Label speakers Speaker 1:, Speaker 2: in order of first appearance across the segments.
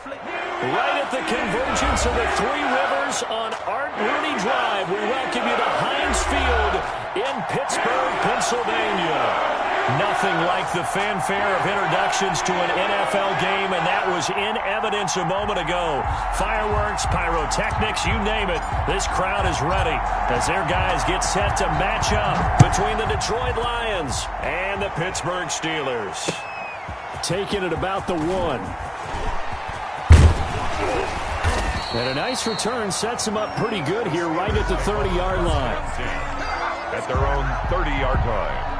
Speaker 1: Right at the convergence of the Three Rivers on Art Rooney Drive, we welcome you to Heinz Field in Pittsburgh, Pennsylvania. Nothing like the fanfare of introductions to an NFL game, and that was in evidence a moment ago. Fireworks, pyrotechnics, you name it. This crowd is ready as their guys get set to match up between the Detroit Lions and the Pittsburgh Steelers. Taking it about the 1. And a nice return sets them up pretty good here right at the 30-yard line.
Speaker 2: At their own 30-yard line.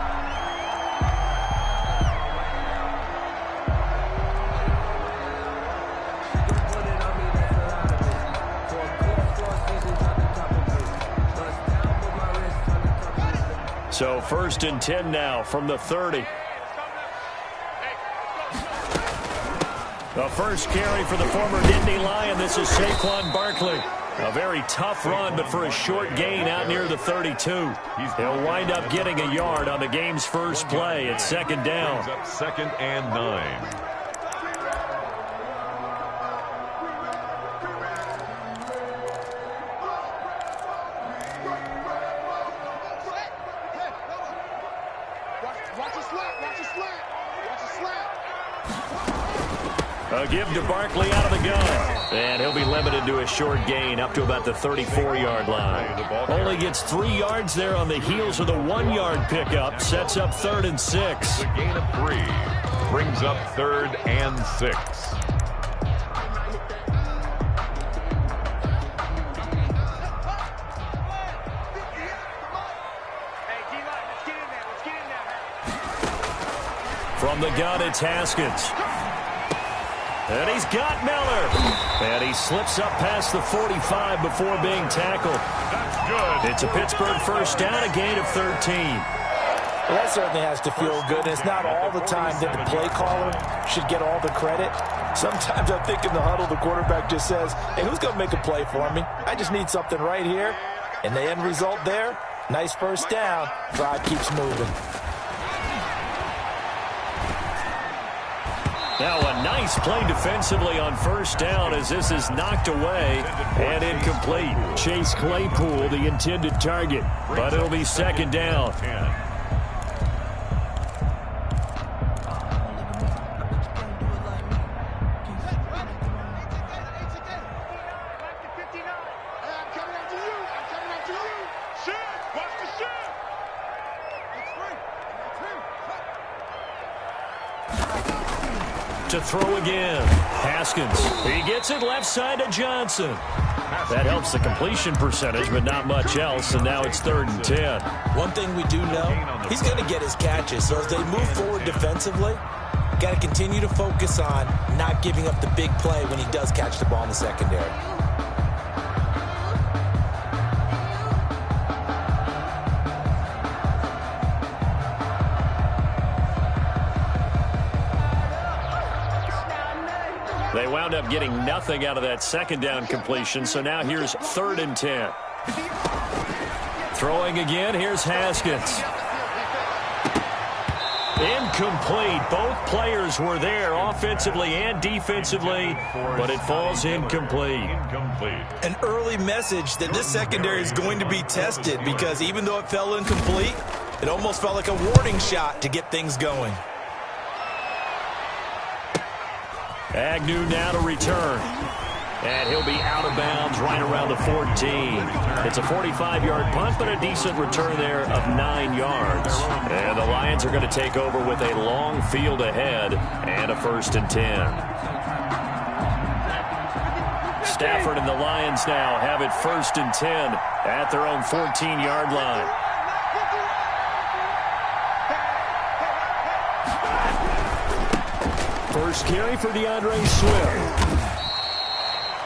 Speaker 1: So 1st and 10 now from the 30. The first carry for the former Nittany Lion. This is Saquon Barkley. A very tough run, but for a short gain out near the 32. He'll wind up getting a yard on the game's first play. It's 2nd down.
Speaker 2: 2nd and 9.
Speaker 1: A give to Barkley out of the gun. And he'll be limited to a short gain up to about the 34-yard line. Only gets 3 yards there on the heels of the 1-yard pickup. Sets up 3rd and 6.
Speaker 2: The gain of 3 brings up 3rd and 6.
Speaker 1: From the gun, it's Haskins. And he's got Miller. And he slips up past the 45 before being tackled.
Speaker 2: That's good.
Speaker 1: It's a Pittsburgh first down, a gain of 13.
Speaker 3: Well, that certainly has to feel good. And it's not all the time that the play caller should get all the credit. Sometimes I think in the huddle, the quarterback just says, hey, who's going to make a play for me? I just need something right here. And the end result there, nice first down. Drive keeps moving.
Speaker 1: Now a nice play defensively on first down as this is knocked away and incomplete. Chase Claypool, the intended target, but it'll be 2nd down. To throw again. Haskins. He gets it left side to Johnson. That helps the completion percentage, but not much else, and now it's 3rd and 10.
Speaker 3: One thing we do know, he's going to get his catches. So as they move forward defensively, got to continue to focus on not giving up the big play when he does catch the ball in the secondary.
Speaker 1: They wound up getting nothing out of that 2nd down completion, so now here's 3rd and 10. Throwing again, here's Haskins. Incomplete. Both players were there offensively and defensively, but it falls incomplete.
Speaker 3: An early message that this secondary is going to be tested because even though it fell incomplete, it almost felt like a warning shot to get things going.
Speaker 1: Agnew now to return. And he'll be out of bounds right around the 14. It's a 45-yard punt, but a decent return there of 9 yards. And the Lions are going to take over with a long field ahead and a 1st and 10. Stafford and the Lions now have it 1st and 10 at their own 14-yard line. First carry for DeAndre Swift.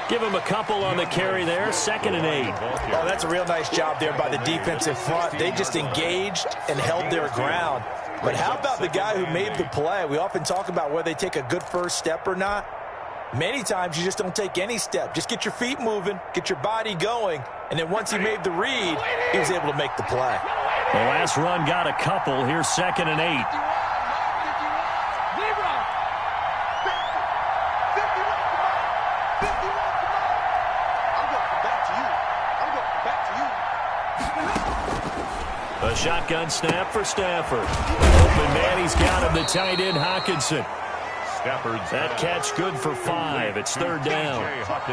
Speaker 1: Give him a couple on the carry there. 2nd and 8.
Speaker 3: Oh, that's a real nice job there by the defensive front. They just engaged and held their ground. But how about the guy who made the play? We often talk about whether they take a good first step or not. Many times you just don't take any step. Just get your feet moving, get your body going, and then once he made the read, he was able to make the play.
Speaker 1: The last run got a couple. Here's 2nd and 8. A shotgun snap for Stafford. Open man, he's got him, the tight end, Hockenson. That catch good for 5. It's third down.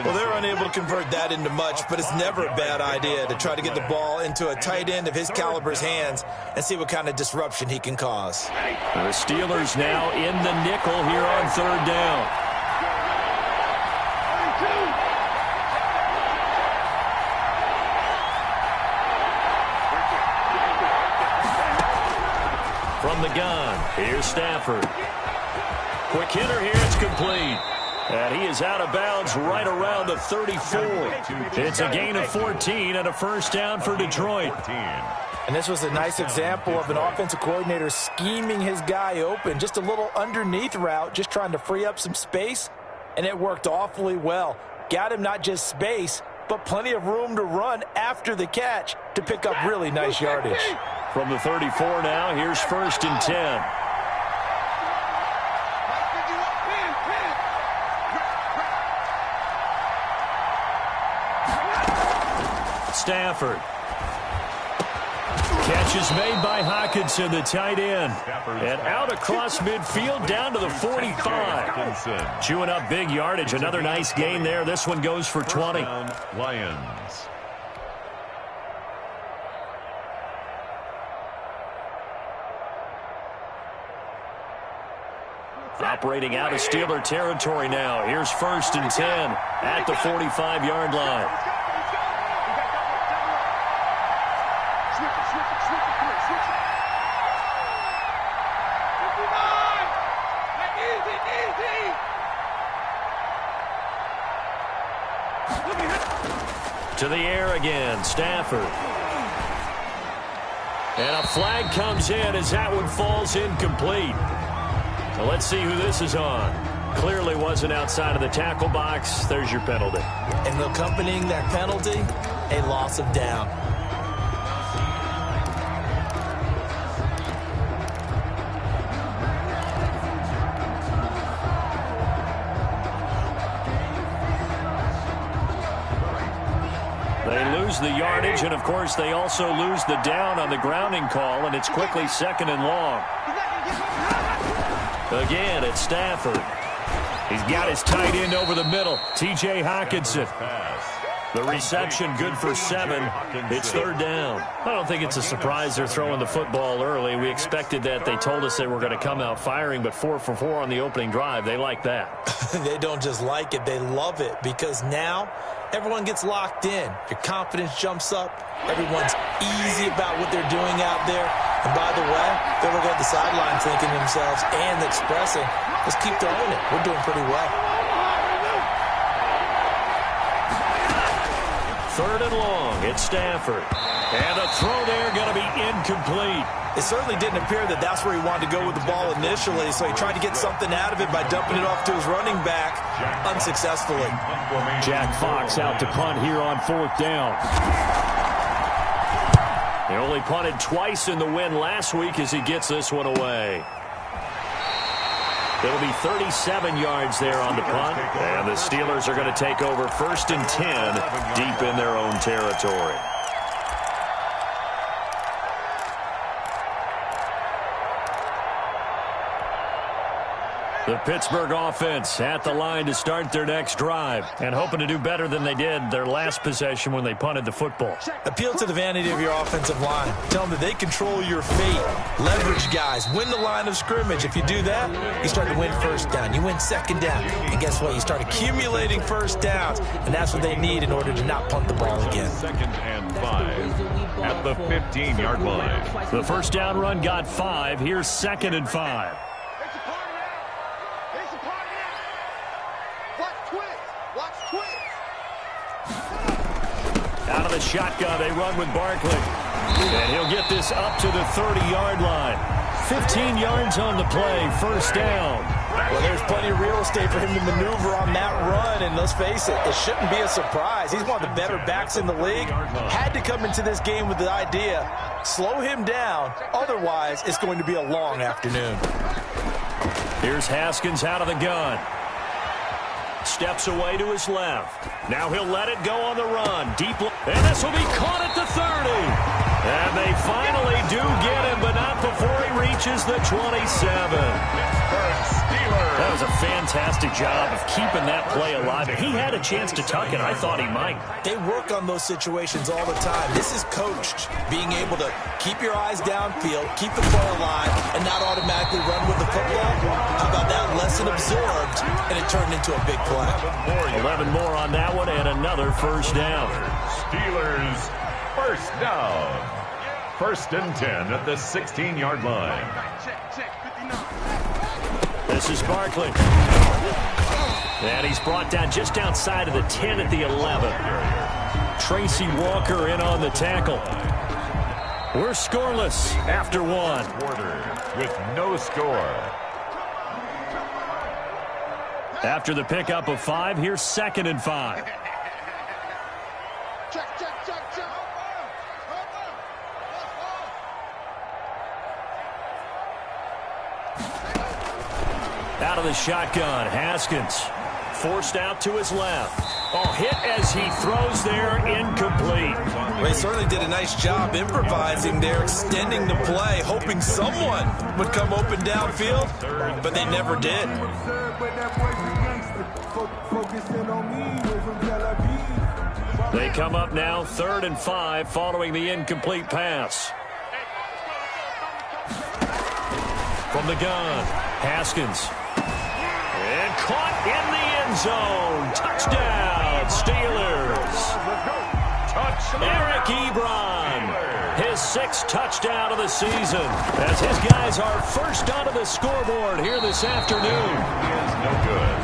Speaker 3: Well, they're unable to convert that into much, but it's never a bad idea to try to get the ball into a tight end of his caliber's hands and see what kind of disruption he can cause.
Speaker 1: The Steelers now in the nickel here on third down. From the gun, here's Stafford. Quick hitter here, it's complete. And he is out of bounds right around the 34. It's a gain of 14 and a first down for Detroit.
Speaker 3: And this was a nice example of an offensive coordinator scheming his guy open. Just a little underneath route, just trying to free up some space. And it worked awfully well. Got him not just space, but plenty of room to run after the catch to pick up really nice yardage.
Speaker 1: From the 34 now, here's first and 10. Stafford. Catch is made by Hockenson, the tight end. And out across midfield down to the 45. Chewing up big yardage. Another nice gain there. This one goes for 20.
Speaker 2: Lions.
Speaker 1: Operating out of Steeler territory now. Here's first and 10 at the 45-yard line. To the air again, Stafford. And a flag comes in as that one falls incomplete. So let's see who this is on. Clearly wasn't outside of the tackle box. There's your penalty.
Speaker 3: And accompanying that penalty, a loss of down.
Speaker 1: The yardage, and of course they also lose the down on the grounding call, and it's quickly second and long. Again, it's Stafford. He's got his tight end over the middle, T.J. Hockenson. The reception good for 7. It's third down. I don't think it's a surprise they're throwing the football early. We expected that. They told us they were going to come out firing, but 4 for 4 on the opening drive. They like that.
Speaker 3: They don't just like it, they love it, because now everyone gets locked in. Your confidence jumps up. Everyone's easy about what they're doing out there. And by the way, they're looking at the sideline thinking to themselves and expressing, let's keep throwing it. We're doing pretty well.
Speaker 1: Third and long, it's Stafford. And the throw there going to be incomplete.
Speaker 3: It certainly didn't appear that that's where he wanted to go with the ball initially, so he tried to get something out of it by dumping it off to his running back unsuccessfully.
Speaker 1: Jack Fox out to punt here on fourth down. He only punted twice in the win last week as he gets this one away. It'll be 37 yards there on the punt, and the Steelers are going to take over first and 10 deep in their own territory. The Pittsburgh offense at the line to start their next drive and hoping to do better than they did their last possession when they punted the football.
Speaker 3: Appeal to the vanity of your offensive line. Tell them that they control your fate. Leverage guys. Win the line of scrimmage. If you do that, you start to win first down. You win second down. And guess what? You start accumulating first downs. And that's what they need in order to not punt the ball again.
Speaker 2: Second and 5 at the 15-yard line.
Speaker 1: The first down run got 5. Here's second and 5. Out of the shotgun, they run with Barkley. And he'll get this up to the 30-yard line. 15 yards on the play, first down.
Speaker 3: Well, there's plenty of real estate for him to maneuver on that run, and let's face it, it shouldn't be a surprise. He's one of the better backs in the league. Had to come into this game with the idea, slow him down, otherwise it's going to be a long afternoon.
Speaker 1: Here's Haskins out of the gun. Steps away to his left. Now he'll let it go on the run. Deep, and this will be caught at the 30. And they finally do get him, but not before he reaches the 27. That was a fantastic job of keeping that play alive. He had a chance to tuck it. I thought he might.
Speaker 3: They work on those situations all the time. This is coached, being able to keep your eyes downfield, keep the play alive, and not automatically run with the football. How about that? Lesson absorbed, and it turned into a big play.
Speaker 1: 11 more on that one, and another first down.
Speaker 2: Steelers first down. 1st and 10 at the 16-yard line.
Speaker 1: This is Barkley. And he's brought down just outside of the 10 at the 11. Tracy Walker in on the tackle. We're scoreless after one.
Speaker 2: Quarter with no score.
Speaker 1: After the pickup of 5, here's 2nd and 5. Out of the shotgun, Haskins. Forced out to his left. Oh, hit as he throws there, incomplete.
Speaker 3: Well, he certainly did a nice job improvising there, extending the play, hoping someone would come open downfield, but they never did.
Speaker 1: They come up now 3rd and 5 following the incomplete pass. From the gun, Haskins. And caught in the end zone. Touchdown, Steelers. Eric Ebron, his 6th touchdown of the season, as his guys are first onto the scoreboard here this afternoon.
Speaker 2: He is no good.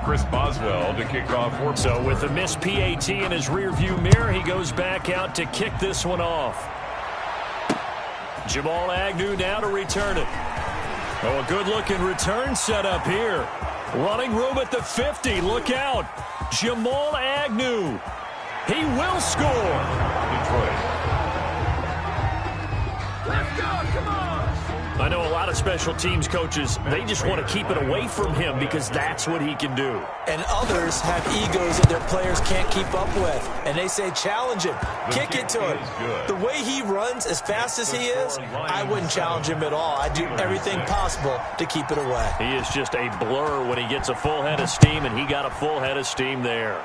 Speaker 2: Chris Boswell to kick off.
Speaker 1: So with a missed PAT in his rearview mirror, he goes back out to kick this one off. Jamal Agnew now to return it. Oh, a good-looking return set up here. Running room at the 50. Look out. Jamal Agnew. He will score.
Speaker 2: Detroit.
Speaker 1: I know a lot of special teams coaches, they just want to keep it away from him because that's what he can do.
Speaker 3: And others have egos that their players can't keep up with. And they say, challenge him, kick it to him. The way he runs as fast as he is, I wouldn't challenge him at all. I'd do everything possible to keep it away.
Speaker 1: He is just a blur when he gets a full head of steam, and he got a full head of steam there.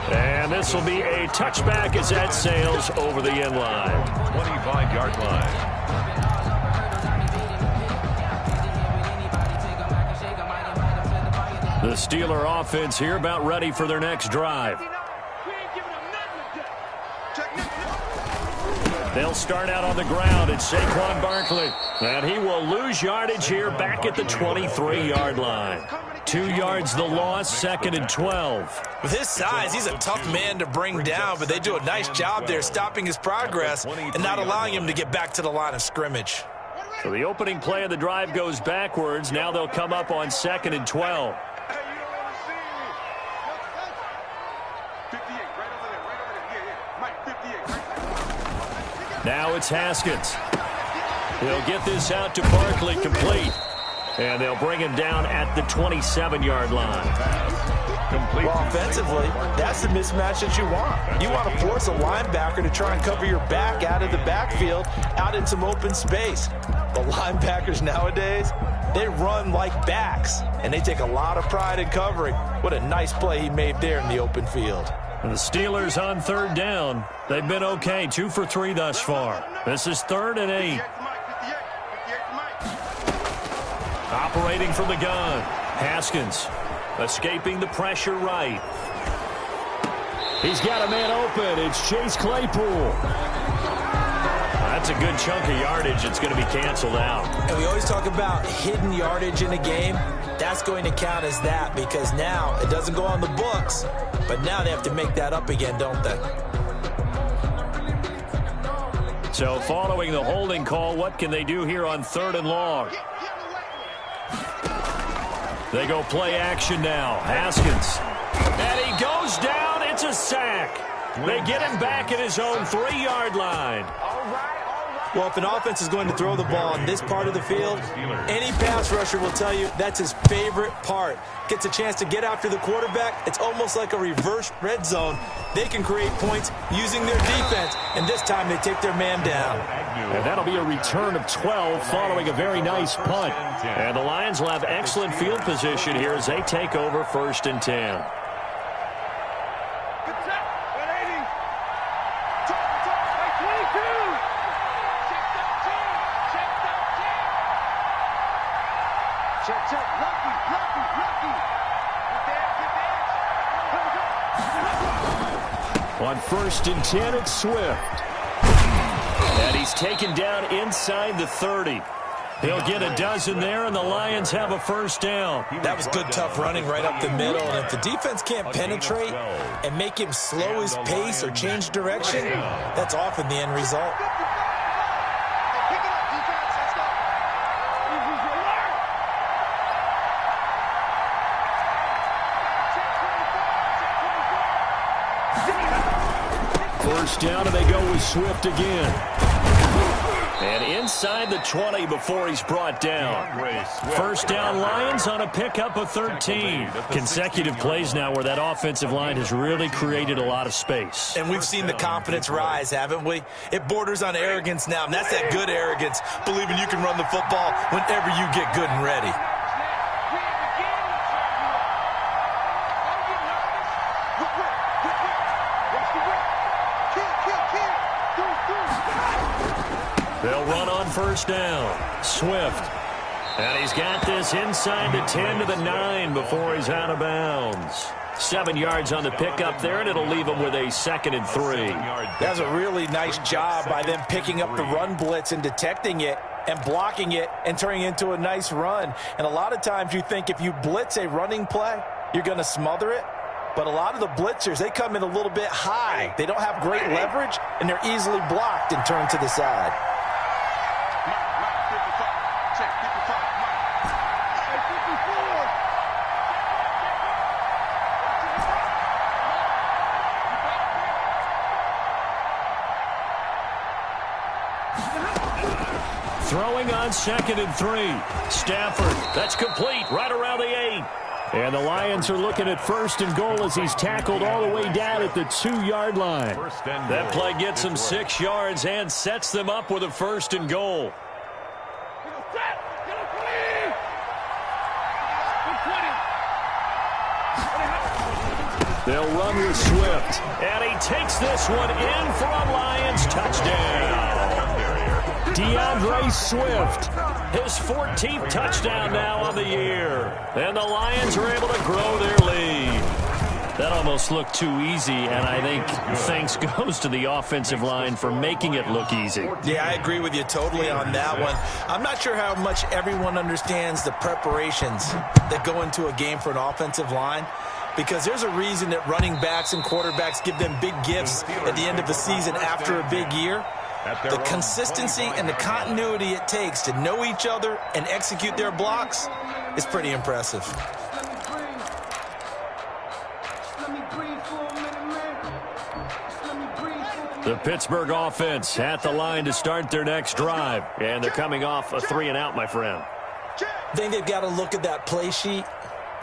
Speaker 1: And this will be a touchback as that sails over the end line.
Speaker 2: 25-yard line.
Speaker 1: The Steeler offense here about ready for their next drive. They'll start out on the ground. It's Saquon Barkley. And he will lose yardage here back at the 23-yard line. 2 yards the loss, 2nd and 12.
Speaker 3: With his size, he's a tough man to bring down, but they do a nice job there stopping his progress and not allowing him to get back to the line of scrimmage.
Speaker 1: So the opening play of the drive goes backwards. Now they'll come up on 2nd and 12. Now it's Haskins. He'll get this out to Barkley complete. And they'll bring him down at the 27-yard line.
Speaker 3: Well, offensively, that's the mismatch that you want. You want to force a linebacker to try and cover your back out of the backfield, out in some open space. The linebackers nowadays, they run like backs, and they take a lot of pride in covering. What a nice play he made there in the open field.
Speaker 1: And the Steelers on 3rd down. They've been okay, 2 for 3 thus far. This is 3rd and 8. Operating from the gun, Haskins escaping the pressure right. He's got a man open. It's Chase Claypool. That's a good chunk of yardage. It's going to be canceled out.
Speaker 3: And we always talk about hidden yardage in a game. That's going to count as that because now it doesn't go on the books, but now they have to make that up again, don't they?
Speaker 1: So following the holding call, what can they do here on 3rd and long? They go play action now. Haskins. And he goes down. It's a sack. They get him back at his own 3-yard line.
Speaker 3: Well, if an offense is going to throw the ball in this part of the field, any pass rusher will tell you that's his favorite part. Gets a chance to get after the quarterback. It's almost like a reverse red zone. They can create points using their defense, and this time they take their man down.
Speaker 1: And that'll be a return of 12 following a very nice punt. And the Lions will have excellent field position here as they take over 1st and 10. On 1st and 10, it's Swift. And he's taken down inside the 30. He'll get a dozen there, and the Lions have a 1st down.
Speaker 3: That was good, tough running right up the middle. And if the defense can't penetrate and make him slow his pace or change direction, that's often the end result.
Speaker 1: First down, and they go with Swift again. And inside the 20 before he's brought down. 1st down, Lions on a pickup of 13. Consecutive plays now where that offensive line has really created a lot of space.
Speaker 3: And we've seen the confidence rise, haven't we? It borders on arrogance now, and that's that good arrogance, believing you can run the football whenever you get good and ready.
Speaker 1: They'll run on 1st down. Swift. And he's got this inside the 10 to the 9 before he's out of bounds. 7 yards on the pickup there, and it'll leave him with a 2nd and 3.
Speaker 3: That's a really nice job by them picking up the run blitz and detecting it and blocking it and turning it into a nice run. And a lot of times you think if you blitz a running play, you're going to smother it. But a lot of the blitzers, they come in a little bit high. They don't have great leverage, and they're easily blocked and turned to the side.
Speaker 1: Throwing on 2nd and 3. Stafford, that's complete, right around the 8. And the Lions are looking at 1st and goal as he's tackled all the way down at the 2-yard line. That play gets him 6 yards and sets them up with a 1st and goal. They'll run with Swift. And he takes this one in for a Lions touchdown. DeAndre Swift, his 14th touchdown now on the year. And the Lions are able to grow their lead. That almost looked too easy, and I think thanks goes to the offensive line for making it look easy.
Speaker 3: Yeah, I agree with you totally on that one. I'm not sure how much everyone understands the preparations that go into a game for an offensive line, because there's a reason that running backs and quarterbacks give them big gifts at the end of the season after a big year. The consistency and the continuity it takes to know each other and execute their blocks is pretty impressive.
Speaker 1: The Pittsburgh offense at the line to start their next drive. And they're coming off a 3-and-out, my friend.
Speaker 3: I think they've got to look at that play sheet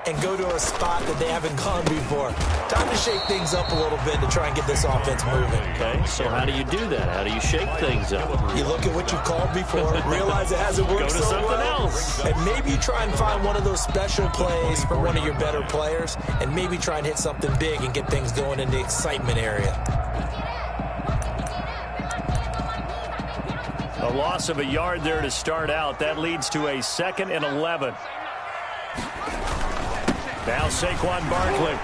Speaker 3: and go to a spot that they haven't gone before. Time to shake things up a little bit to try and get this offense moving.
Speaker 1: Okay, so how do you do that? How do you shake things up?
Speaker 3: You look at what you called before, realize it hasn't worked so well.
Speaker 1: Go to something else.
Speaker 3: And maybe you try and find one of those special plays from one of your better players, and maybe try and hit something big and get things going in the excitement area.
Speaker 1: A loss of a yard there to start out. That leads to a 2nd and 11. Now Saquon Barkley.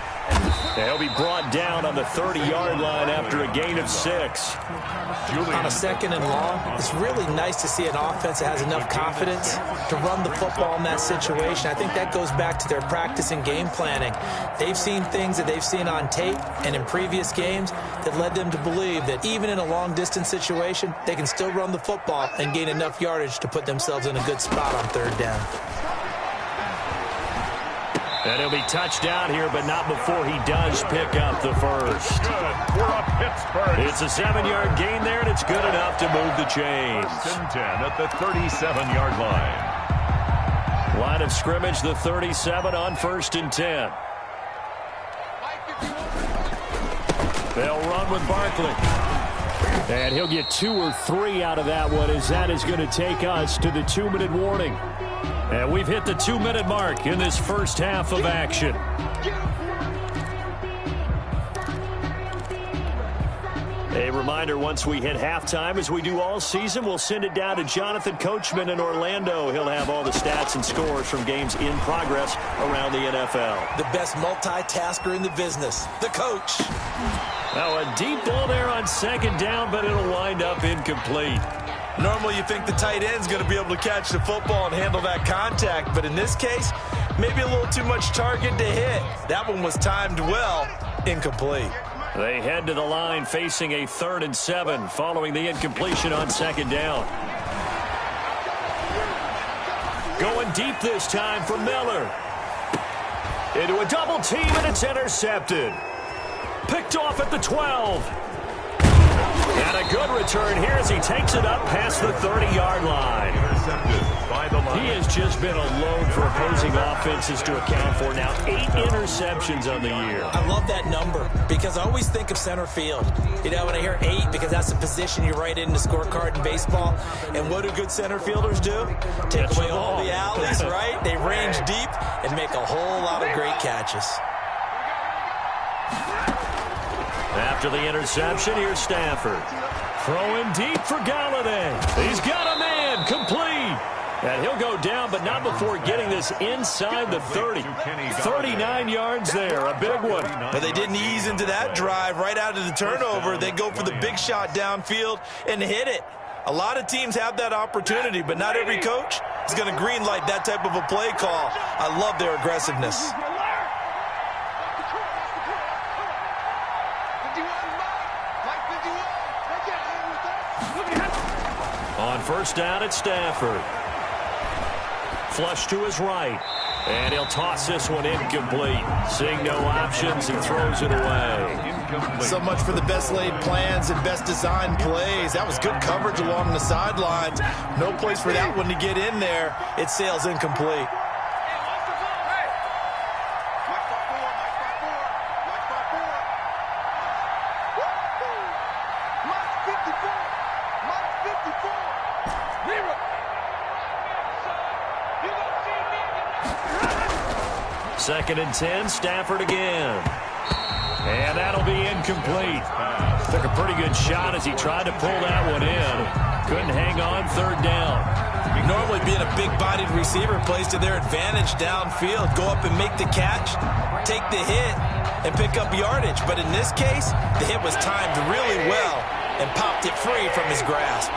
Speaker 1: They'll be brought down on the 30-yard line after a gain of 6.
Speaker 3: On a 2nd and long, it's really nice to see an offense that has enough confidence to run the football in that situation. I think that goes back to their practice and game planning. They've seen things that they've seen on tape and in previous games that led them to believe that even in a long-distance situation, they can still run the football and gain enough yardage to put themselves in a good spot on 3rd down.
Speaker 1: And he'll be touched down here, but not before he does pick up the first.
Speaker 2: Good for Pittsburgh.
Speaker 1: It's a 7-yard gain there, and it's good enough to move the chains.
Speaker 2: 1st and 10 at the 37-yard line.
Speaker 1: Line of scrimmage, the 37 on 1st and 10. They'll run with Barkley. And he'll get 2 or 3 out of that one, as that is going to take us to the 2-minute warning. And we've hit the 2-minute mark in this first half of action. A reminder, once we hit halftime, as we do all season, we'll send it down to Jonathan Coachman in Orlando. He'll have all the stats and scores from games in progress around the NFL.
Speaker 3: The best multitasker in the business, the coach.
Speaker 1: Now a deep ball there on 2nd down, but it'll wind up incomplete.
Speaker 3: Normally you think the tight end's going to be able to catch the football and handle that contact, but in this case, maybe a little too much target to hit. That one was timed well, incomplete.
Speaker 1: They head to the line facing a 3rd and 7 following the incompletion on 2nd down. Going deep this time for Miller. Into a double team, and it's intercepted. Picked off at the 12. And a good return here as he takes it up past the 30-yard line.
Speaker 2: Intercepted by the line.
Speaker 1: He has just been a load for opposing offenses to account for. Now 8 interceptions on the year.
Speaker 3: I love that number because I always think of center field. You know, when I hear 8, because that's the position you write in the scorecard in baseball. And what do good center fielders do? Take away all the alleys, right? They range deep and make a whole lot of great catches.
Speaker 1: After the interception, here's Stafford. Throwing deep for Galladay. He's got a man, complete. And he'll go down, but not before getting this inside the 30. 39 yards there, a big one.
Speaker 3: But they didn't ease into that drive right out of the turnover. They go for the big shot downfield and hit it. A lot of teams have that opportunity, but not every coach is going to green light that type of a play call. I love their aggressiveness.
Speaker 1: On 1st down, it's Stafford. Flush to his right. And he'll toss this one incomplete. Seeing no options, he throws it away.
Speaker 3: So much for the best laid plans and best designed plays. That was good coverage along the sidelines. No place for that one to get in there. It sails incomplete.
Speaker 1: Second and 10, Stafford again. And that'll be incomplete. Took a pretty good shot as he tried to pull that one in. Couldn't hang on 3rd down.
Speaker 3: Normally being a big-bodied receiver plays to their advantage downfield. Go up and make the catch, take the hit, and pick up yardage. But in this case, the hit was timed really well and popped it free from his grasp.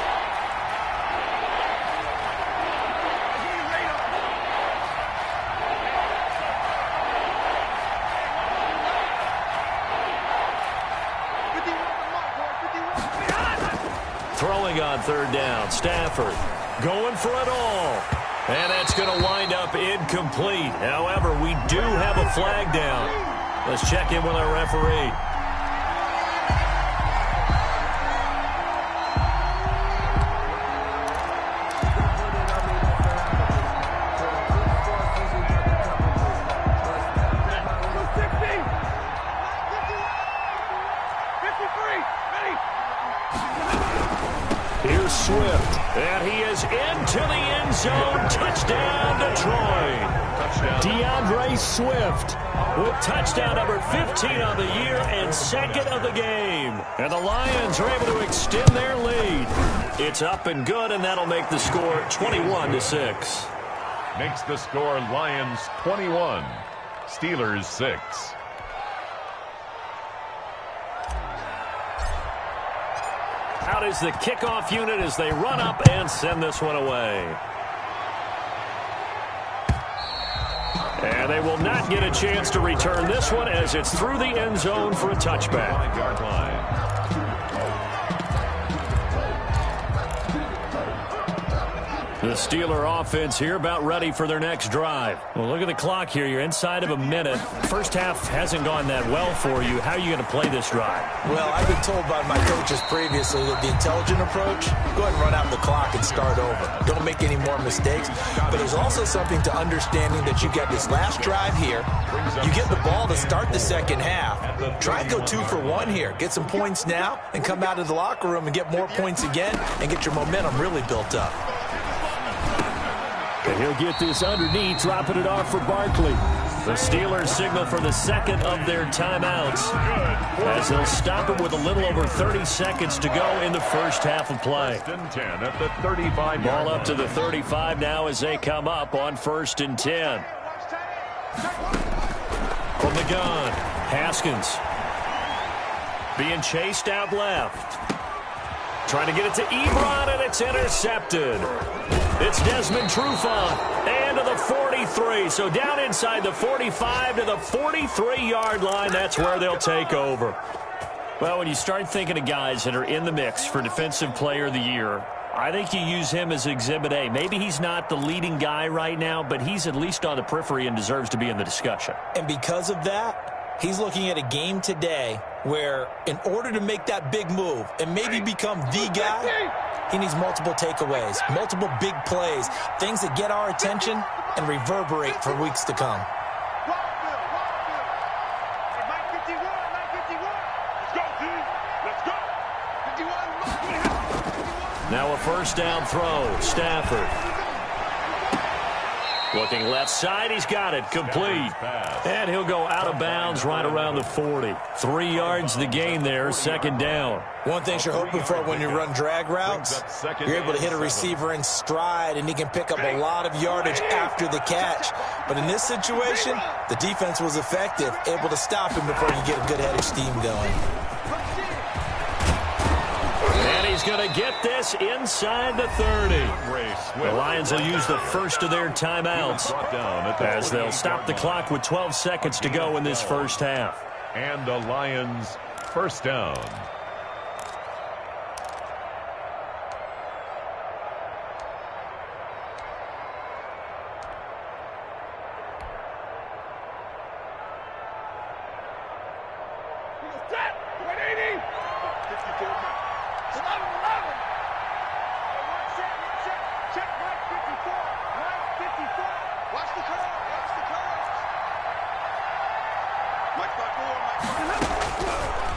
Speaker 1: Throwing on 3rd down, Stafford going for it all. And that's going to wind up incomplete. However, we do have a flag down. Let's check in with our referee. Here's Swift, and he is into the end zone. Touchdown, Detroit. DeAndre Swift with touchdown number 15 on the year and 2nd of the game. And the Lions are able to extend their lead. It's up and good, and that'll make the score 21-6.
Speaker 2: Makes the score Lions 21, Steelers 6.
Speaker 1: Out is the kickoff unit as they run up and send this one away. And they will not get a chance to return this one as it's through the end zone for a touchback.
Speaker 2: 5-yard line.
Speaker 1: The Steeler offense here about ready for their next drive. Well, look at the clock here. You're inside of a minute. First half hasn't gone that well for you. How are you going to play this drive?
Speaker 3: Well, I've been told by my coaches previously that the intelligent approach, go ahead and run out the clock and start over. Don't make any more mistakes. But there's also something to understanding that you get this last drive here. You get the ball to start the second half. Try and go 2 for 1 here. Get some points now and come out of the locker room and get more points again and get your momentum really built up.
Speaker 1: And he'll get this underneath, dropping it off for Barkley. The Steelers signal for the second of their timeouts as they'll stop it with a little over 30 seconds to go in the first half of play.
Speaker 2: 1st and 10 at the 35.
Speaker 1: Ball up to the 35 now as they come up on 1st and 10. From the gun, Haskins being chased out left. Trying to get it to Ebron, and it's intercepted. It's Desmond Trufant, and to the 43. So down inside the 45 to the 43-yard line. That's where they'll take over. Well, when you start thinking of guys that are in the mix for Defensive Player of the Year, I think you use him as Exhibit A. Maybe he's not the leading guy right now, but he's at least on the periphery and deserves to be in the discussion.
Speaker 3: And because of that, he's looking at a game today where in order to make that big move and maybe become the guy, he needs multiple takeaways, multiple big plays, things that get our attention and reverberate for weeks to come.
Speaker 1: Now a first down throw, Stafford. Looking left side, he's got it, complete. And he'll go out of bounds right around the 40. 3 yards the gain there, second down.
Speaker 3: One thing you're hoping for when you run drag routes, you're able to hit a receiver in stride, and he can pick up a lot of yardage after the catch. But in this situation, the defense was effective, able to stop him before you get a good head of steam going.
Speaker 1: And he's going to get this inside the 30. The Lions will use the first of their timeouts as they'll stop the clock with 12 seconds to go in this first half.
Speaker 2: And the Lions first down.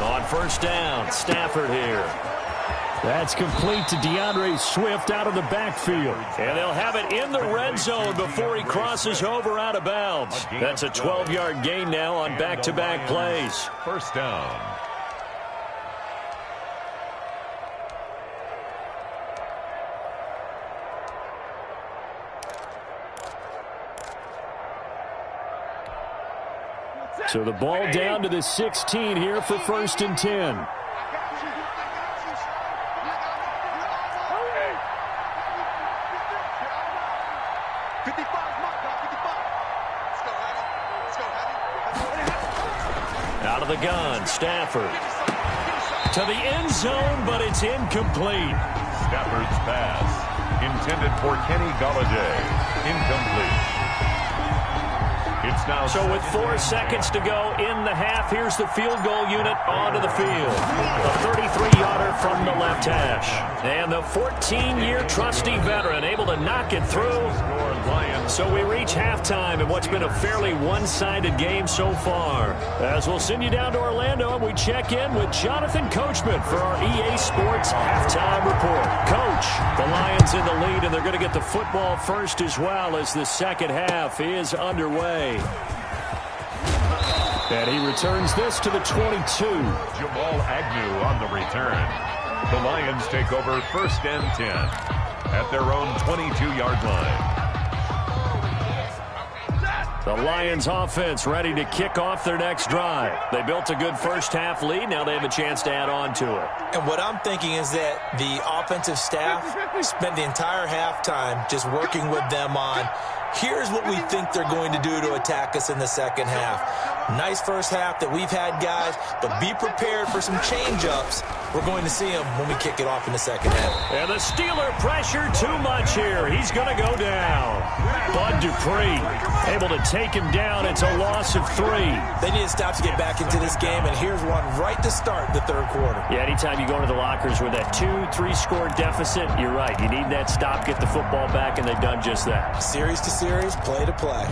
Speaker 1: On first down, Stafford here. That's complete to DeAndre Swift out of the backfield. And they'll have it in the red zone before he crosses over out of bounds. That's a 12-yard gain now on back-to-back plays.
Speaker 2: First down.
Speaker 1: So the ball down to the 16 here for 1st and 10. Out of the gun, Stafford. To the end zone, but it's incomplete.
Speaker 2: Stafford's pass, intended for Kenny Golladay, incomplete. It's now
Speaker 1: so with 4 seconds to go in the half, here's the field goal unit onto the field. A 33-yarder from the left hash. And the 14-year trusty veteran able to knock it through. So we reach halftime in what's been a fairly one-sided game so far. As we'll send you down to Orlando and we check in with Jonathan Coachman for our EA Sports Halftime Report. Coach, the Lions in the lead, and they're going to get the football first as well as the second half is underway. And he returns this to the 22.
Speaker 2: Jamal Agnew on the return. The Lions take over 1st and 10 at their own 22-yard line.
Speaker 1: The Lions offense ready to kick off their next drive. They built a good first half lead. Now they have a chance to add on to it.
Speaker 3: And what I'm thinking is that the offensive staff spent the entire halftime just working with them on, here's what we think they're going to do to attack us in the second half. Nice first half that we've had, guys, but be prepared for some change-ups. We're going to see them when we kick it off in the second half.
Speaker 1: And the Steeler pressure too much here. He's going to go down. Bud Dupree able to take him down. It's a loss of 3.
Speaker 3: They need to stop to get back into this game, and here's one right to start the third quarter.
Speaker 1: Yeah, anytime you go into the lockers with that 2-3-score deficit, you're right. You need that stop, get the football back, and they've done just that.
Speaker 3: Series to series, play to play.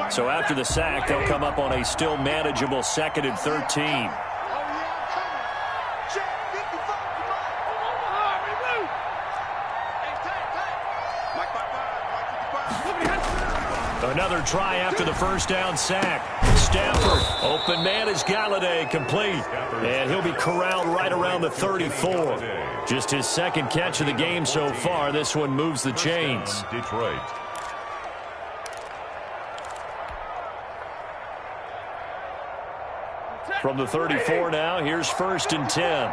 Speaker 1: So after the sack, they'll come up on a still manageable 2nd and 13. Another try after the first down sack. Stafford, open man is Galladay, complete. And he'll be corralled right around the 34. Just his second catch of the game so far. This one moves the chains.
Speaker 2: Detroit.
Speaker 1: From the 34 now, here's 1st and 10.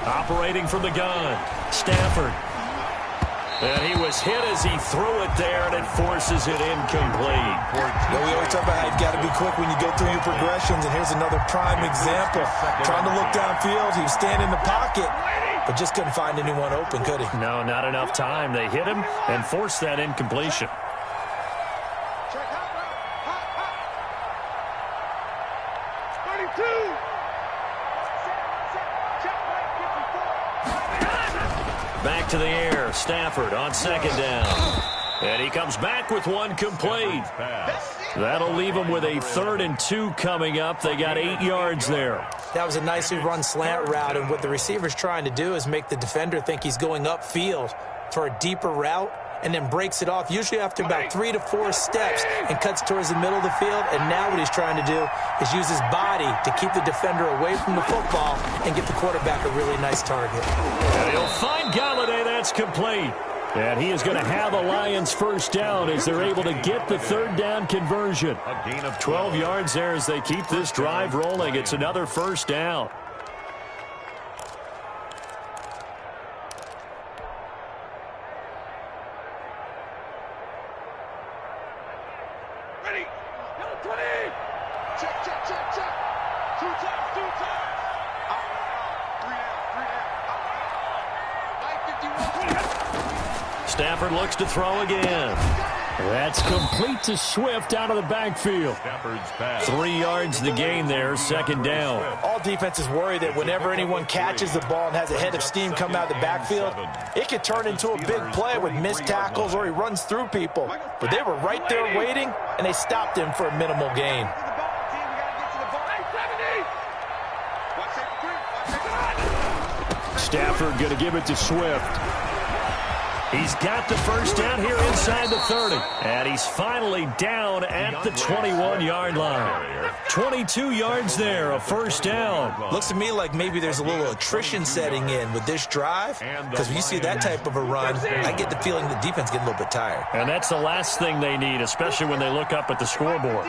Speaker 1: Operating from the gun, Stafford. And he was hit as he threw it there, and it forces it incomplete.
Speaker 3: We always talk about how you've got to be quick when you go through your progressions, and here's another prime example. Trying to look downfield, he was standing in the pocket, but just couldn't find anyone open, could he?
Speaker 1: No, not enough time. They hit him and forced that incompletion. Back to the air, Stafford on 2nd down. And he comes back with one complete. That'll leave him with a 3rd and 2 coming up. They got 8 yards there.
Speaker 3: That was a nicely run slant route, and what the receiver's trying to do is make the defender think he's going upfield for a deeper route, and then breaks it off, usually after about 3 to 4 steps, and cuts towards the middle of the field. And now what he's trying to do is use his body to keep the defender away from the football and get the quarterback a really nice target.
Speaker 1: And he'll find Galladay. That's complete. And he is going to have a Lions first down as they're able to get the 3rd down conversion.
Speaker 2: A gain of
Speaker 1: 12 yards there as they keep this drive rolling. It's another first down.
Speaker 4: Ready. Yellow 20. Check, check, check, check. 2 times, 2 times. Out, 3 down, 3 down. 951.
Speaker 1: Stafford looks to throw again. That's complete to Swift out of the backfield.
Speaker 2: Stafford's pass.
Speaker 1: 3 yards the gain there, 2nd down.
Speaker 3: All defenses worry that whenever anyone catches the ball and has a head of steam come out of the backfield, it could turn into a big play with missed tackles or he runs through people. But they were right there waiting, and they stopped him for a minimal gain.
Speaker 1: Stafford going to give it to Swift. He's got the first down here inside the 30. And he's finally down at the 21-yard line. 22 yards there, a first down.
Speaker 3: Looks to me like maybe there's a little attrition setting in with this drive, because when you see that type of a run, I get the feeling the defense getting a little bit tired.
Speaker 1: And that's the last thing they need, especially when they look up at the scoreboard.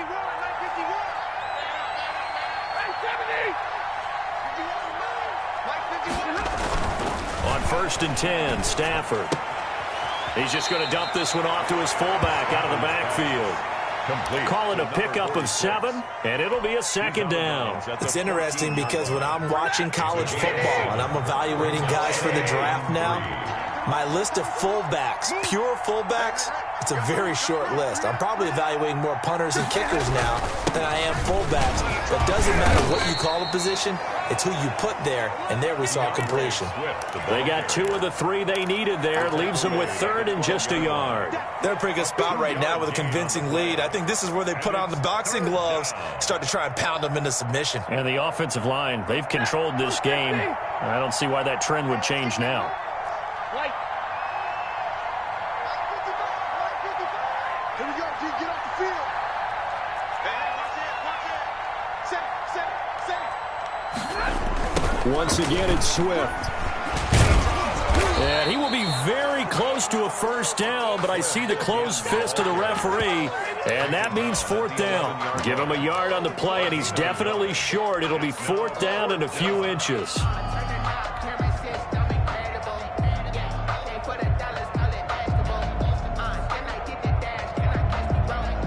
Speaker 1: On 1st and 10, Stafford. He's just going to dump this one off to his fullback out of the backfield.
Speaker 2: Complete.
Speaker 1: Call it a pickup of 7, and it'll be a 2nd down.
Speaker 3: It's interesting because when I'm watching college football and I'm evaluating guys for the draft now, my list of fullbacks, pure fullbacks, it's a very short list. I'm probably evaluating more punters and kickers now than I am fullbacks. But it doesn't matter what you call a position, it's who you put there, and there we saw completion.
Speaker 1: They got 2 of the 3 they needed there. It leaves them with 3rd and just a yard.
Speaker 3: They're in a pretty good spot right now with a convincing lead. I think this is where they put on the boxing gloves, start to try and pound them into submission.
Speaker 1: And the offensive line, they've controlled this game. I don't see why that trend would change now.
Speaker 4: Here we go, G. Get off the field. Hey, watch it. Set.
Speaker 1: Once again, it's Swift. And he will be very close to a first down, but I see the closed fist of the referee, And that means 4th down. Give him a yard on the play, and he's definitely short. It'll be 4th down and a few inches.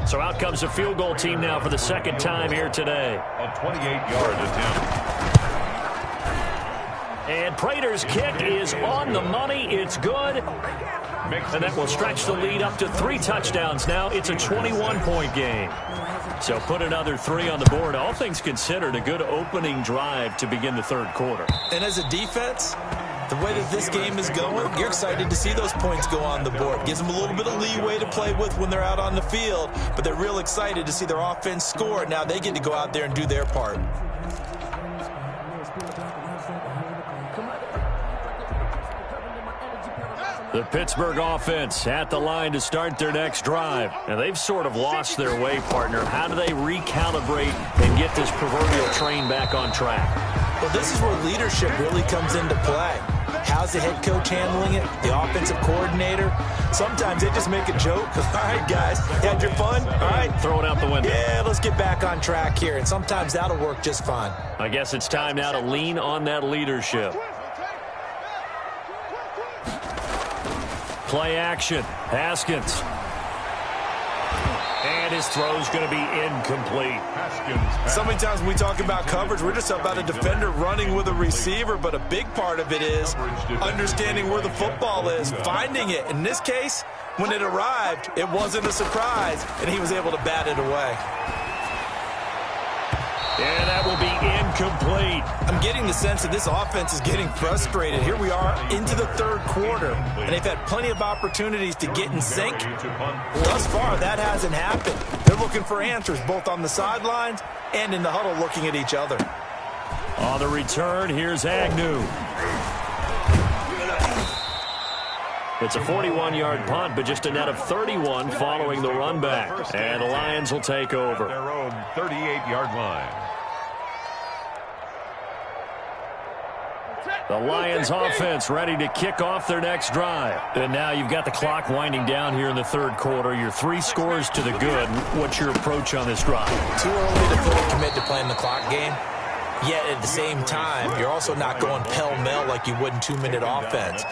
Speaker 1: So out comes a field goal team now for the second time here today.
Speaker 2: A 28-yard attempt.
Speaker 1: And Prater's kick is on the money. It's good. And that will stretch the lead up to 3 touchdowns now. It's a 21-point game. So put another 3 on the board. All things considered, a good opening drive to begin the third quarter.
Speaker 3: And as a defense, the way that this game is going, you're excited to see those points go on the board. Gives them a little bit of leeway to play with when they're out on the field, but they're real excited to see their offense score. Now they get to go out there and do their part.
Speaker 1: The Pittsburgh offense at the line to start their next drive. And they've sort of lost their way, partner. How do they recalibrate and get this proverbial train back on track?
Speaker 3: Well, this is where leadership really comes into play. How's the head coach handling it? The offensive coordinator? Sometimes they just make a joke. All right, guys, you had your fun? All right.
Speaker 1: Throw it out the window.
Speaker 3: Yeah, let's get back on track here. And sometimes that'll work just fine.
Speaker 1: I guess it's time now to lean on that leadership. Play action. Haskins. And his throw's going to be incomplete.
Speaker 3: So many times when we talk about coverage, we're just about a defender running with a receiver, but a big part of it is understanding where the football is, finding it. In this case, when it arrived, it wasn't a surprise, and he was able to bat it away.
Speaker 1: And that will be incomplete.
Speaker 3: I'm getting the sense that this offense is getting frustrated. Here we are into the third quarter, and they've had plenty of opportunities to get in sync. Thus far, that hasn't happened. They're looking for answers both on the sidelines and in the huddle looking at each other.
Speaker 1: On the return, here's Agnew. It's a 41-yard punt, but just a net of 31 following the run back. And the Lions will take over.
Speaker 2: Their own 38-yard line.
Speaker 1: The Lions offense ready to kick off their next drive. And now you've got the clock winding down here in the third quarter. Your 3 scores to the good. What's your approach on this drive?
Speaker 3: Too early to fully commit to playing the clock game. Yet at the same time, you're also not going pell-mell like you would in 2-minute offense.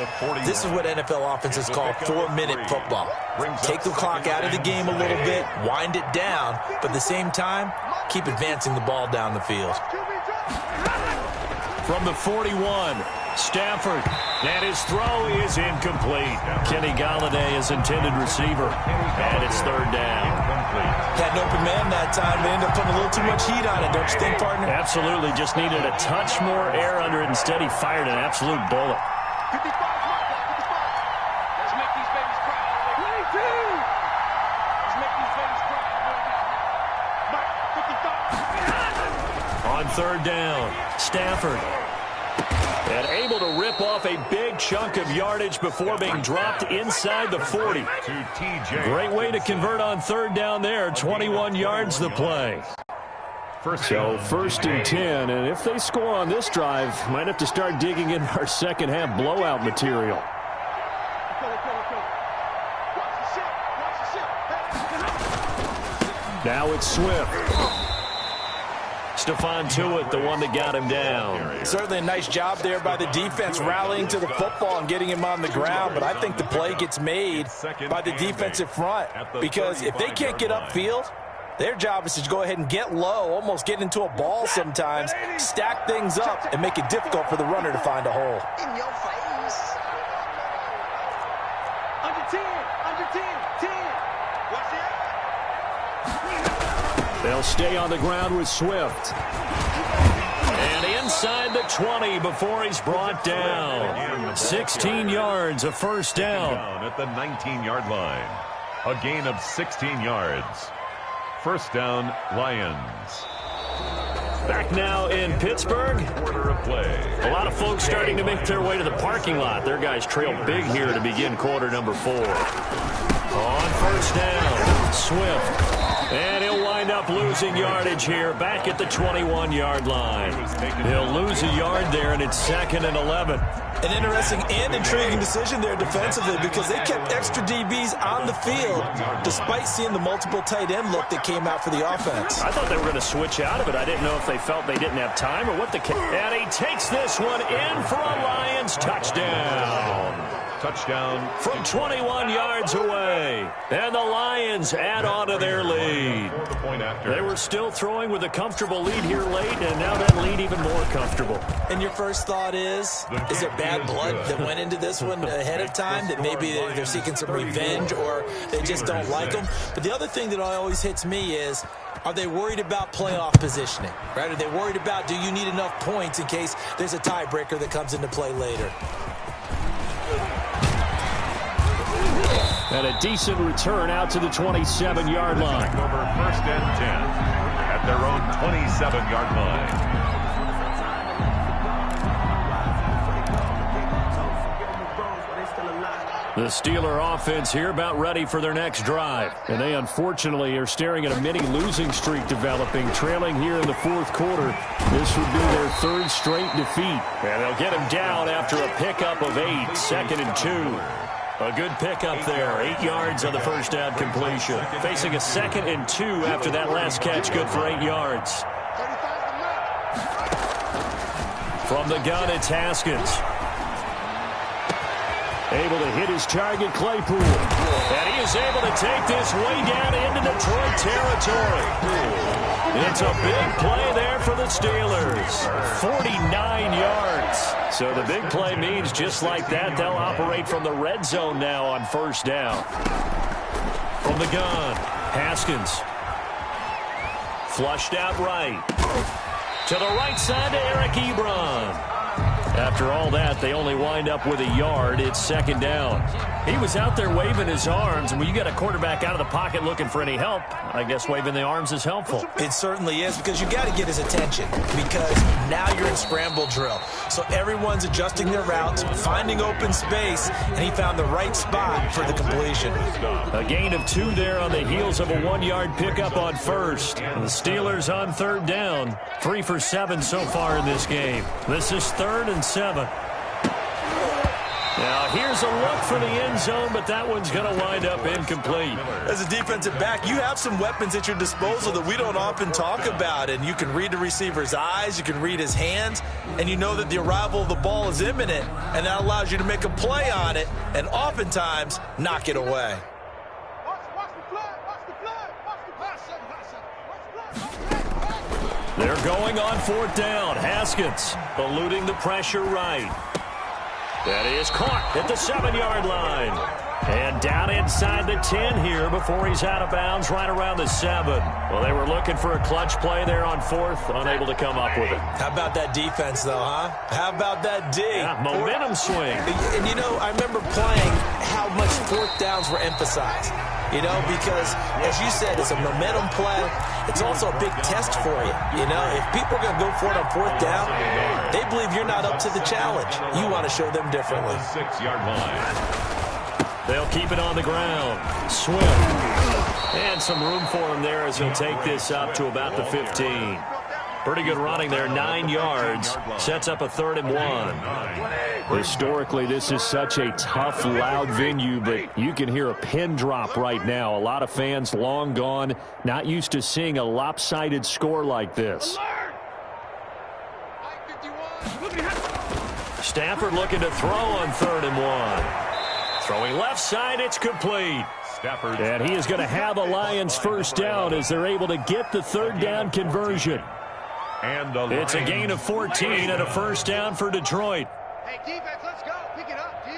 Speaker 3: This is what NFL offenses call 4-minute football. Take the clock out of the game a little bit, wind it down, but at the same time, keep advancing the ball down the field.
Speaker 1: From the 41, Stafford, and his throw is incomplete. Kenny Galladay is intended receiver, and it's third down.
Speaker 3: Had an open man that time, but ended up putting a little too much heat on it, don't you think, partner?
Speaker 1: Absolutely, just needed a touch more air under it. Instead, he fired an absolute bullet.
Speaker 4: 55. Let's make these babies cry. 22. Let's make these babies cry. Mike, 55.
Speaker 1: On third down, Stafford. And able to rip off a big chunk of yardage before being dropped inside the 40. Great way to convert on third down there. 21 yards the play. So first and 10, and if they score on this drive, might have to start digging in our second half blowout material. Now it's Swift. Stephon Tuitt, the one that got him down.
Speaker 3: Certainly a nice job there by the defense rallying to the football and getting him on the ground, but I think the play gets made by the defensive front because if they can't get upfield, their job is to go ahead and get low, almost get into a ball sometimes, stack things up, and make it difficult for the runner to find a hole.
Speaker 4: In your face. Under 10, 10. Watch it.
Speaker 1: They'll stay on the ground with Swift. And inside the 20 before he's brought down. 16 yards, a first down.
Speaker 2: At the 19-yard line. A gain of 16 yards. First down, Lions.
Speaker 1: Back now in Pittsburgh.
Speaker 2: Quarter of play.
Speaker 1: A lot of folks starting to make their way to the parking lot. Their guys trail big here to begin quarter number 4. On first down, Swift. And he'll wind up losing yardage here, back at the 21-yard line. He'll lose a yard there, and it's 2nd and 11.
Speaker 3: An interesting and intriguing decision there defensively because they kept extra DBs on the field despite seeing the multiple tight end look that came out for the offense.
Speaker 1: I thought they were going to switch out of it. I didn't know if they felt they didn't have time or what the... And he takes this one in for a Lions touchdown.
Speaker 2: Touchdown
Speaker 1: from 21 yards away. And the Lions add on to their lead. They were still throwing with a comfortable lead here late, and now that lead even more comfortable.
Speaker 3: And your first thought is there bad blood that went into this one ahead of time, that maybe they're seeking some revenge or they just don't like them? But the other thing that always hits me is, are they worried about playoff positioning? Right? Are they worried about, do you need enough points in case there's a tiebreaker that comes into play later?
Speaker 1: And a decent return out to the 27-yard line.
Speaker 2: Over 1st and 10 at their own 27-yard line.
Speaker 1: The Steeler offense here about ready for their next drive. And they unfortunately are staring at a mini losing streak developing, trailing here in the 4th quarter. This would be their 3rd straight defeat. And they'll get him down after a pickup of 8, 2nd and 2. A good pickup there, 8 yards on the first down completion. Facing a 2nd and 2 after that last catch, good for 8 yards. From the gun, it's Haskins. Able to hit his target, Claypool. And he is able to take this way down into Detroit territory. It's a big play there for the Steelers. 49 yards. So the big play means just like that, they'll operate from the red zone now on first down. From the gun, Haskins. Flushed out right. To the right side to Eric Ebron. After all that, they only wind up with a yard. It's 2nd down. He was out there waving his arms, and when you get a quarterback out of the pocket looking for any help, I guess waving the arms is helpful.
Speaker 3: It certainly is, because you got to get his attention, because now you're in scramble drill. So everyone's adjusting their routes, finding open space, and he found the right spot for the completion.
Speaker 1: A gain of 2 there on the heels of a 1-yard pickup on first. The Steelers on 3rd down, 3 for 7 so far in this game. This is 3rd and 7. Now, here's a look for the end zone, but that one's going to wind up incomplete.
Speaker 3: As a defensive back, you have some weapons at your disposal that we don't often talk about, and you can read the receiver's eyes, you can read his hands, and you know that the arrival of the ball is imminent, and that allows you to make a play on it and oftentimes knock it away.
Speaker 1: They're going on 4th down. Haskins eluding the pressure right. That is caught at the 7-yard line. And down inside the 10 here before he's out of bounds right around the 7. Well, they were looking for a clutch play there on 4th, unable to come up with it.
Speaker 3: How about that defense, though, huh? How about that D?
Speaker 1: Yeah, momentum swing.
Speaker 3: And, you know, I remember playing how much 4th downs were emphasized. You know, because, as you said, it's a momentum play. It's also a big test for you. You know, if people are going to go for it on 4th down, they believe you're not up to the challenge. You want to show them differently.
Speaker 2: 6-yard line.
Speaker 1: They'll keep it on the ground. Swift. And some room for him there as he'll take this up to about the 15. Pretty good running there, 9 yards. Sets up a 3rd and 1. Historically, this is such a tough, loud venue, but you can hear a pin drop right now. A lot of fans long gone, not used to seeing a lopsided score like this. Stafford looking to throw on 3rd and 1. Throwing left side, it's complete.
Speaker 2: Stafford.
Speaker 1: And he is going to have a Lions first down as they're able to get the 3rd down conversion.
Speaker 2: And
Speaker 1: it's a gain of 14 and a first down for Detroit.
Speaker 4: Hey, defense, let's go. Pick it up, D.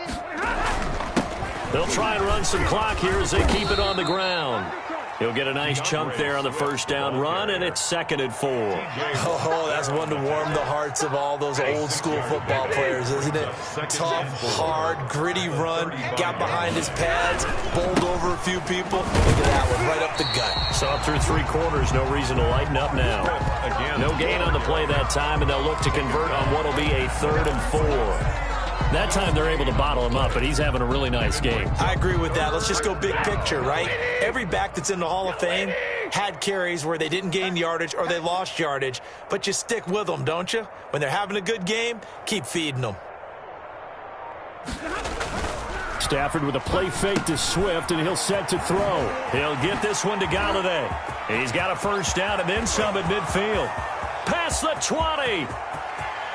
Speaker 1: They'll try and run some clock here as they keep it on the ground. He'll get a nice chunk there on the first down run, and it's 2nd and 4.
Speaker 3: Oh, that's one to warm the hearts of all those old school football players, isn't it? Tough, hard, gritty run, got behind his pads, bowled over a few people. Look at that one, right up the gut.
Speaker 1: Saw through 3 quarters, no reason to lighten up now. No gain on the play that time, and they'll look to convert on what will be a 3rd and 4. That time they're able to bottle him up, but he's having a really nice game.
Speaker 3: I agree with that. Let's just go big picture, right? Every back that's in the Hall of Fame had carries where they didn't gain yardage or they lost yardage, but you stick with them, don't you? When they're having a good game, keep feeding them.
Speaker 1: Stafford with a play fake to Swift, and he'll set to throw. He'll get this one to Galladay. He's got a first down and then some at midfield. Past the 20.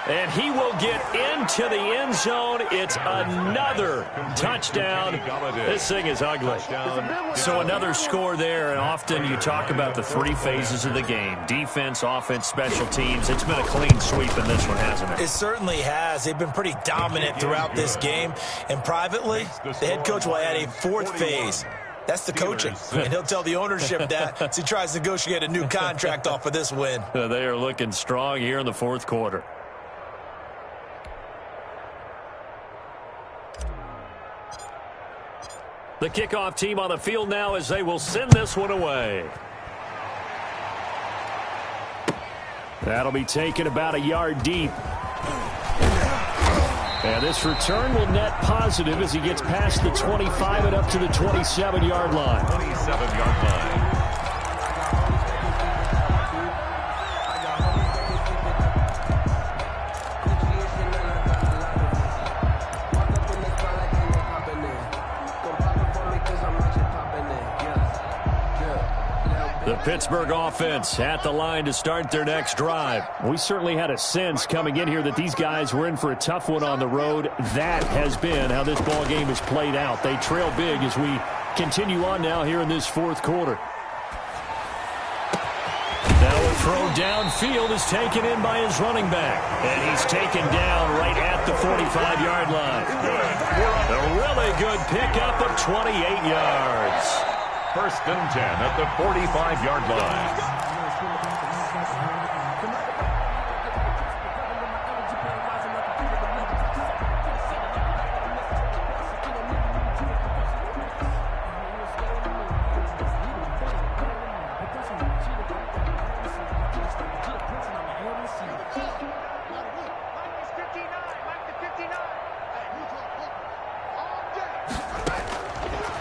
Speaker 1: And he will get into the end zone. It's another touchdown. This thing is ugly. So another score there, and often you talk about the three phases of the game. Defense, offense, special teams. It's been a clean sweep in this one, hasn't it?
Speaker 3: It certainly has. They've been pretty dominant throughout this game. And privately, the head coach will add a fourth phase. That's the coaching. And he'll tell the ownership that as he tries to negotiate a new contract off of this win.
Speaker 1: They are looking strong here in the fourth quarter. The kickoff team on the field now as they will send this one away. That'll be taken about a yard deep. And this return will net positive as he gets past the 25 and up to the 27-yard line.
Speaker 2: 27-yard line.
Speaker 1: The Pittsburgh offense at the line to start their next drive. We certainly had a sense coming in here that these guys were in for a tough one on the road. That has been how this ball game has played out. They trail big as we continue on now here in this fourth quarter. Now a throw downfield is taken in by his running back. And he's taken down right at the 45-yard line. A really good pickup of 28 yards.
Speaker 2: First and 10 at the 45-yard line.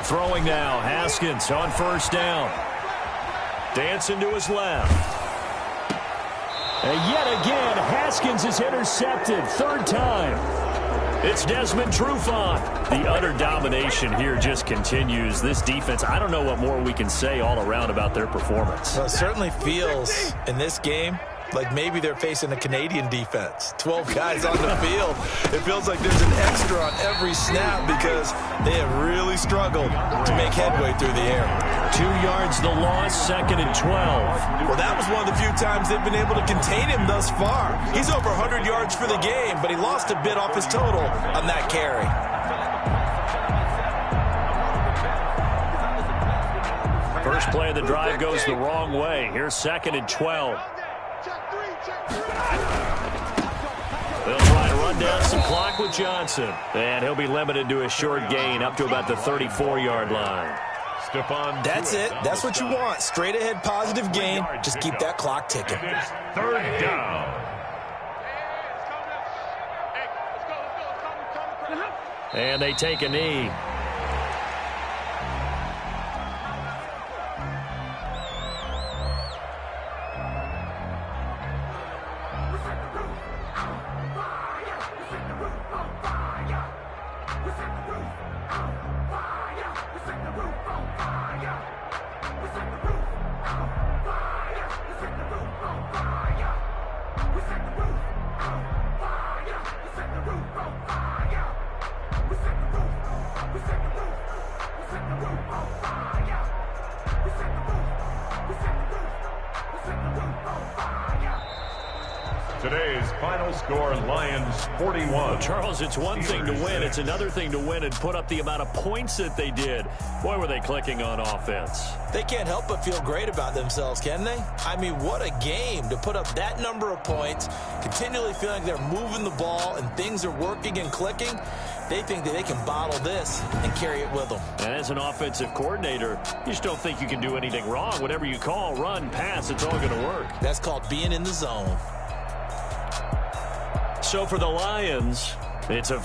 Speaker 1: Throwing now, Haskins on first down. Dancing to his left. And yet again, Haskins is intercepted. Third time. It's Desmond Trufant. The utter domination here just continues. This defense, I don't know what more we can say all around about their performance.
Speaker 3: Well, it certainly feels in this game like maybe they're facing a Canadian defense. 12 guys on the field. It feels like there's an extra on every snap because they have really struggled to make headway through the air.
Speaker 1: 2 yards the loss, second and 12.
Speaker 3: Well, that was one of the few times they've been able to contain him thus far. He's over 100 yards for the game, but he lost a bit off his total on that carry.
Speaker 1: First play of the drive goes the wrong way. Here's second and 12. They'll try to run down some clock with Johnson. And he'll be limited to a short gain up to about the 34-yard line.
Speaker 3: That's it. That's what you want. Straight ahead positive gain. Just keep that clock ticking.
Speaker 2: Third down.
Speaker 1: And they take a knee.
Speaker 2: Today's final score, Lions 41.
Speaker 1: Well, Charles, it's one thing to win. It's another thing to win and put up the amount of points that they did. Boy, were they clicking on offense.
Speaker 3: They can't help but feel great about themselves, can they? I mean, what a game to put up that number of points, continually feeling they're moving the ball and things are working and clicking. They think that they can bottle this and carry it with them.
Speaker 1: And as an offensive coordinator, you just don't think you can do anything wrong. Whatever you call, run, pass, it's all going to work.
Speaker 3: That's called being in the zone.
Speaker 1: So for the Lions, it's a